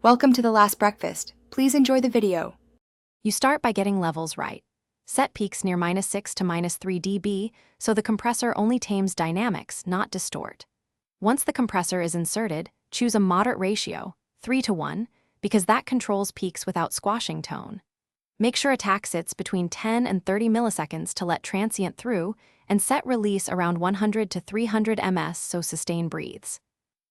Welcome to The Last Breakfast. Please enjoy the video. You start by getting levels right. Set peaks near -6 to -3 dB, so the compressor only tames dynamics, not distort. Once the compressor is inserted, choose a moderate ratio, 3:1, because that controls peaks without squashing tone. Make sure attack sits between 10 and 30 milliseconds to let transient through, and set release around 100 to 300 ms so sustain breathes.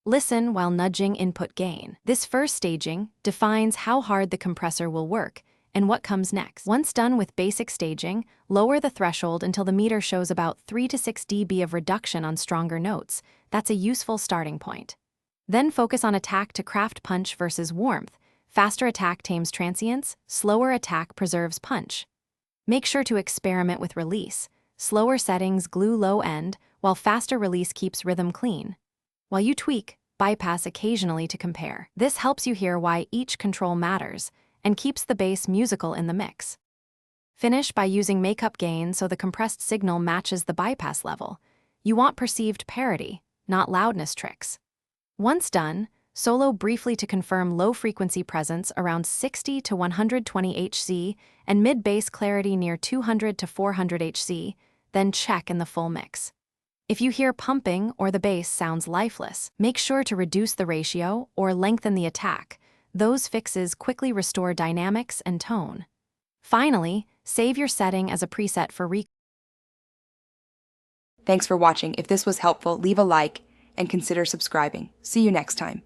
Listen while nudging input gain. This first staging defines how hard the compressor will work and what comes next. Once done with basic staging, lower the threshold until the meter shows about 3 to 6 dB of reduction on stronger notes. That's a useful starting point. Then focus on attack to craft punch versus warmth. Faster attack tames transients, slower attack preserves punch. Make sure to experiment with release. Slower settings glue low end, while faster release keeps rhythm clean. While you tweak, bypass occasionally to compare. This helps you hear why each control matters and keeps the bass musical in the mix. Finish by using makeup gain so the compressed signal matches the bypass level. You want perceived parity, not loudness tricks. Once done, solo briefly to confirm low-frequency presence around 60 to 120 Hz and mid-bass clarity near 200 to 400 Hz, then check in the full mix. If you hear pumping or the bass sounds lifeless, make sure to reduce the ratio or lengthen the attack. Those fixes quickly restore dynamics and tone. Finally, save your setting as a preset for Thanks for watching. If this was helpful, leave a like and consider subscribing. See you next time.